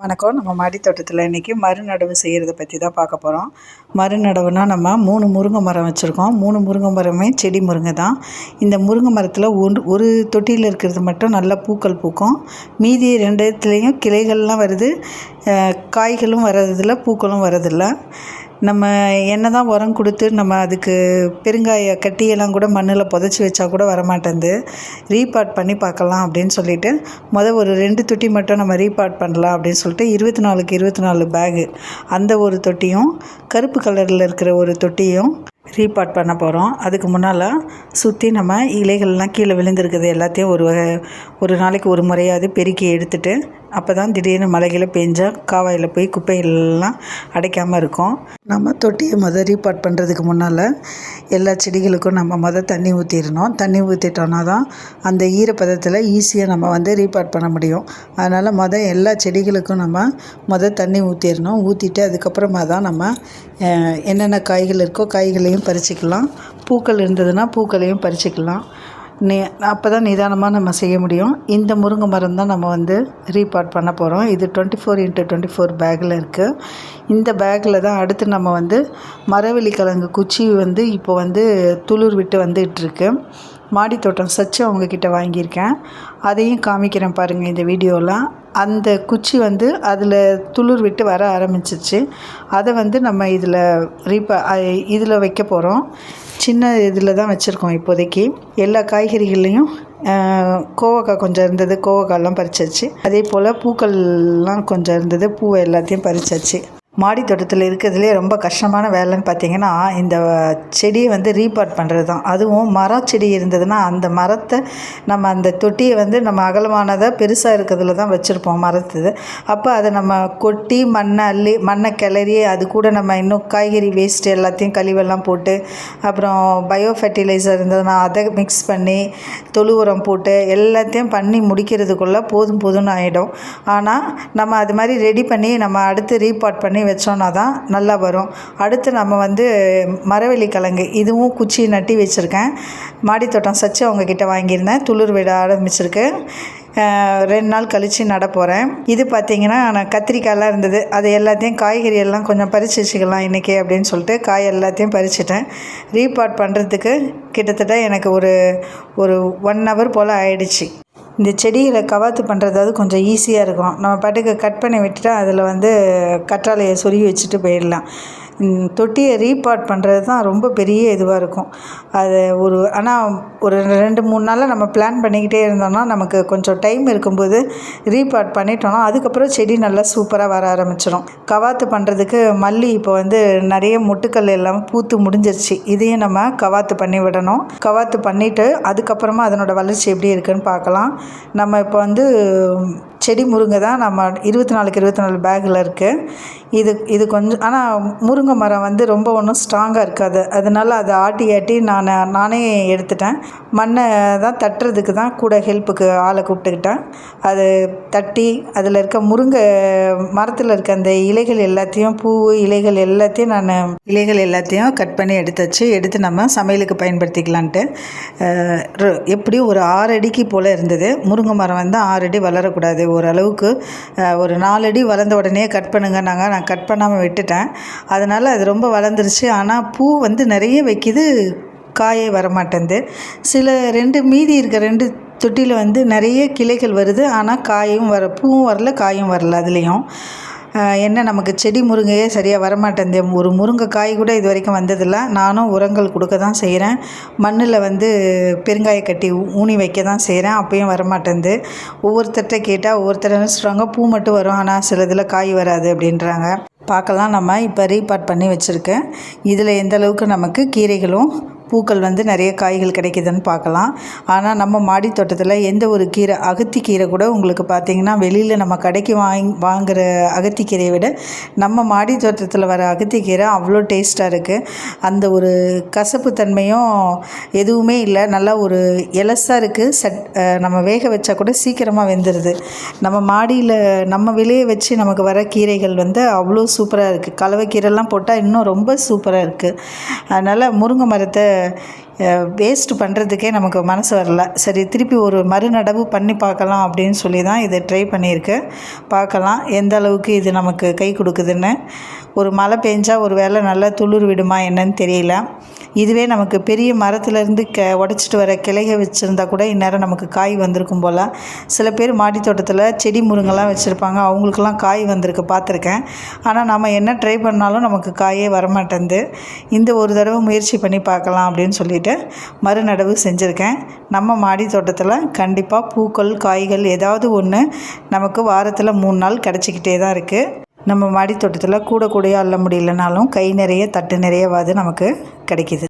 வணக்கம். நம்ம மாடி தோட்டத்தில் இன்றைக்கி மறுநடவு செய்கிறத பற்றி தான் பார்க்க போகிறோம். மறுநடவுனா நம்ம 3 முருங்கை மரம் வச்சுருக்கோம். 3 முருங்கை மரமே செடி முருங்கை தான். இந்த முருங்கை மரத்தில் ஒரு தொட்டியில் இருக்கிறது மட்டும் நல்லா பூக்கள் பூக்கும். மீதி 2 இடத்துலையும் கிளைகள்லாம் வருது, காய்களும் வர்றதில்ல, பூக்களும் வரதில்லை. நம்ம என்ன தான் உரம் கொடுத்து நம்ம அதுக்கு பெருங்காய கட்டியெல்லாம் கூட மண்ணில் புதைச்சி வச்சா கூட வரமாட்டேங்குது. ரீபாட் பண்ணி பார்க்கலாம் அப்படின்னு சொல்லிட்டு ஒரு 2 தொட்டி மட்டும் நம்ம ரீபாட் பண்ணலாம் அப்படின்னு சொல்லிட்டு 24க்கு 24 பேகு அந்த ஒரு தொட்டியும் கருப்பு கலரில் இருக்கிற ஒரு தொட்டியும் ரீபாட் பண்ண போகிறோம். அதுக்கு முன்னால் சுற்றி நம்ம இலைகள்லாம் கீழே விழுந்திருக்குது எல்லாத்தையும் ஒரு நாளைக்கு ஒரு முறையாவது பெருக்கி எடுத்துகிட்டு, அப்போ தான் திடீர்னு மழைகளை பெஞ்சால் காவாயில் போய் குப்பைகள்லாம் அடைக்காமல் இருக்கும். நம்ம தொட்டியை ரீபாட் பண்ணுறதுக்கு முன்னால் எல்லா செடிகளுக்கும் நம்ம தண்ணி ஊற்றிடணும். தண்ணி ஊற்றிட்டோன்னா தான் அந்த ஈரப்பதத்தில் ஈஸியாக நம்ம ரீபாட் பண்ண முடியும். அதனால் எல்லா செடிகளுக்கும் நம்ம தண்ணி ஊற்றிடணும். ஊற்றிட்டு அதுக்கப்புறமா தான் நம்ம என்னென்ன காய்கள் இருக்கோ காய்களையும் பறிச்சிக்கலாம், பூக்கள் இருந்ததுன்னா பூக்களையும் பறிச்சிக்கலாம். அப்போ தான் நிதானமாக நம்ம செய்ய முடியும். இந்த முருங்கை மரம் தான் நம்ம ரீபாட் பண்ண போகிறோம். இது 24x24 பேக்கில் இருக்குது. இந்த பேக்கில் தான் அடுத்து நம்ம மரவள்ளி கிழங்கு குச்சி இப்போ துளிர் விட்டு வந்துகிட்ருக்கு. மாடி தோட்டம் சச்சு அவங்கக்கிட்ட வாங்கியிருக்கேன். அதையும் காமிக்கிறேன் பாருங்கள் இந்த வீடியோவில். அந்த குச்சி அதில் துளிர் விட்டு வர ஆரம்பிச்சிருச்சு. அதை நம்ம இதில் வைக்க போகிறோம். சின்ன இதில் தான் வச்சுருக்கோம் இப்போதைக்கு. எல்லா காய்கறிகள்லேயும் கோவக்காய் கொஞ்சம் இருந்தது, கோவக்காயெல்லாம் பறிச்சாச்சு. அதே போல் பூக்கள்லாம் கொஞ்சம் இருந்தது, பூவை எல்லாத்தையும் பறிச்சாச்சு. மாடி தோட்டத்தில் இருக்கிறதுலே ரொம்ப கஷ்டமான வேலைன்னு பார்த்திங்கன்னா இந்த செடியை ரீபாட் பண்ணுறது தான். அதுவும் மரச்செடி இருந்ததுன்னா அந்த மரத்தை நம்ம அந்த தொட்டியை நம்ம அகலமானதாக பெருசாக இருக்கிறதுல தான் வச்சுருப்போம் மரத்து. அப்போ அதை நம்ம கொட்டி மண்ணை கிளறி அது கூட நம்ம இன்னும் காய்கறி வேஸ்ட்டு எல்லாத்தையும் கழிவெல்லாம் போட்டு, அப்புறம் பயோ ஃபெர்டிலைசர் இருந்ததுன்னா அதை மிக்ஸ் பண்ணி தொழு உரம் போட்டு எல்லாத்தையும் பண்ணி முடிக்கிறதுக்குள்ளே போதும்னு ஆகிடும். ஆனால் நம்ம அது மாதிரி ரெடி பண்ணி நம்ம அடுத்து ரீபாட் பண்ணி வச்சோன்னா தான் நல்லா வரும். அடுத்து நம்ம மரவள்ளி கிழங்கு இதுவும் குச்சி நட்டி வச்சுருக்கேன். மாடி தோட்டம் சச்சு அவங்கக்கிட்ட வாங்கியிருந்தேன். துளிர் விட ஆரம்பிச்சிருக்கு. 2 நாள் கழித்து நட போகிறேன். இது பார்த்திங்கன்னா நான் கத்திரிக்காயெல்லாம் இருந்தது, அது எல்லாத்தையும் காய்கறி எல்லாம் கொஞ்சம் பறித்து வச்சுக்கலாம் இன்றைக்கி அப்படின்னு சொல்லிட்டு காய் எல்லாத்தையும் பறிச்சிட்டேன். ரீபாட் பண்ணுறதுக்கு கிட்டத்தட்ட எனக்கு ஒரு 1 ஹவர் போல் ஆயிடுச்சு. இந்த செடிகளை கவாத்து பண்ணுறதாவது கொஞ்சம் ஈஸியாக இருக்கும். நம்ம பாட்டுக்கு கட் பண்ணி விட்டுட்டா அதில் கற்றாழையை சொருகி வச்சுட்டு போயிடலாம். தொட்டியை ரீபாட் பண்ணுறது தான் ரொம்ப பெரிய இதுவாக இருக்கும். அது ஆனால் ஒரு 2-3 நாளாக நம்ம பிளான் பண்ணிக்கிட்டே இருந்தோம்னா நமக்கு கொஞ்சம் டைம் இருக்கும்போது ரீபாட் பண்ணிட்டோம்னா அதுக்கப்புறம் செடி நல்லா சூப்பராக வர ஆரம்பிச்சிடும். கவாத்து பண்ணுறதுக்கு மல்லி இப்போ நிறைய மொட்டுக்கள் எல்லாம் பூத்து முடிஞ்சிருச்சு. இதையும் நம்ம கவாத்து பண்ணி விடணும். கவாத்து பண்ணிவிட்டு அதுக்கப்புறமா அதனோட வளர்ச்சி எப்படி இருக்குதுன்னு பார்க்கலாம். நம்ம இப்போ செடி முருங்கை தான் நம்ம 24க்கு 24 பேக்கில் இருக்குது. இது கொஞ்சம், ஆனால் முருங்கை மரம் ரொம்ப ஒன்றும் ஸ்ட்ராங்காக இருக்காது. அதனால் அதை ஆட்டி நானே எடுத்துட்டேன். மண்ணை தான் தட்டுறதுக்கு தான் கூட ஹெல்ப்புக்கு ஆளை கூப்பிட்டுக்கிட்டேன். அது தட்டி அதில் இருக்க முருங்கை மரத்தில் இருக்க அந்த இலைகள் எல்லாத்தையும் இலைகள் எல்லாத்தையும் கட் பண்ணி எடுத்து நம்ம சமையலுக்கு பயன்படுத்திக்கலான்ட்டு. எப்படியும் ஒரு 6 அடிக்கு போல் இருந்தது. முருங்கை மரம் 6 அடி வளரக்கூடாது, ஓரளவுக்கு ஒரு 4 அடி வளர்ந்த உடனே கட் பண்ணுங்கன்னாங்க. நான் கட் பண்ணாமல் விட்டுட்டேன். அதனால் அது ரொம்ப வளர்ந்துருச்சு. ஆனால் பூ நிறைய வைக்கிது, காயே வரமாட்டேங்குது. சில 2 மீதி இருக்க 2 தொட்டியில் நிறைய கிளைகள் வருது, ஆனால் பூவும் வரல, காயும் வரல. அதுலேயும் என்ன நமக்கு செடி முருங்கையே சரியாக வரமாட்டேங்குது. ஒரு முருங்கை காய் கூட இது வரைக்கும் வந்ததில்லை. நானும் உரங்கள் கொடுக்க தான் செய்கிறேன். மண்ணில் பெருங்காய கட்டி ஊனி வைக்க தான் செய்கிறேன். அப்பயும் வரமாட்டேங்குது. ஒவ்வொருத்தர்கிட்ட கேட்டால் ஒவ்வொருத்தர் என்ன சொல்கிறாங்க, பூ மட்டும் வரும், ஆனால் சிலதில் காய் வராது அப்படின்றாங்க. பார்க்கலாம். நம்ம இப்போ ரீபாட் பண்ணி வச்சுருக்கேன். இதில் எந்த அளவுக்கு நமக்கு கீரைகளும் பூக்கள் நிறைய காய்கள் கிடைக்குதுன்னு பார்க்கலாம். ஆனால் நம்ம மாடி தோட்டத்தில் எந்த ஒரு கீரை, அகத்திக்கீரை கூட உங்களுக்கு பார்த்திங்கன்னா வெளியில் நம்ம கடைக்கு வாங்குகிற அகத்திக்கீரையை விட நம்ம மாடி தோட்டத்தில் வர அகத்திக்கீரை அவ்வளோ டேஸ்ட்டாக இருக்குது. அந்த ஒரு கசப்பு தன்மையும் எதுவுமே இல்லை, நல்லா ஒரு எலசாக இருக்குது. நம்ம வேக வச்சா கூட சீக்கிரமாக வெந்துடுது. நம்ம மாடியில் நம்ம விளைய வச்சு நமக்கு வர கீரைகள் அவ்வளோ சூப்பராக இருக்குது. கலவைக்கீரைலாம் போட்டால் இன்னும் ரொம்ப சூப்பராக இருக்குது. அதனால் முருங்கை மரத்தை வேஸ்ட் பண்ணுறதுக்கே நமக்கு மனசு வரல. சரி திருப்பி ஒரு மறுநடவு பண்ணி பார்க்கலாம் அப்படின்னு சொல்லி தான் இதை ட்ரை பண்ணியிருக்கேன். பார்க்கலாம் எந்த அளவுக்கு இது நமக்கு கை கொடுக்குதுன்னு. ஒரு மழை பெஞ்சா ஒரு வேளை நல்லா துளிர் விடுமா என்னன்னு தெரியல. இதுவே நமக்கு பெரிய மரத்துலேருந்து உடச்சிட்டு வர கிளைக வச்சுருந்தா கூட இந்நேரம் நமக்கு காய் வந்திருக்கும் போல். சில பேர் மாடி தோட்டத்தில் செடி முருங்கெல்லாம் வச்சுருப்பாங்க, அவங்களுக்கெல்லாம் காய் வந்திருக்கு பார்த்துருக்கேன். ஆனால் நம்ம என்ன ட்ரை பண்ணாலும் நமக்கு காயே வரமாட்டேங்குது. இந்த ஒரு தடவை முயற்சி பண்ணி பார்க்கலாம் அப்படின்னு சொல்லிட்டு மறுநடவு செஞ்சுருக்கேன். நம்ம மாடி தோட்டத்தில் கண்டிப்பாக பூக்கள் காய்கள் ஏதாவது ஒன்று நமக்கு வாரத்தில் 3 நாள் கிடச்சிக்கிட்டே தான் இருக்குது. நம்ம மாடி தோட்டத்தில் கூடையாக அள்ள முடியலனாலும் கை நிறைய தட்டு நிறையவாது நமக்கு கிடைக்கிது.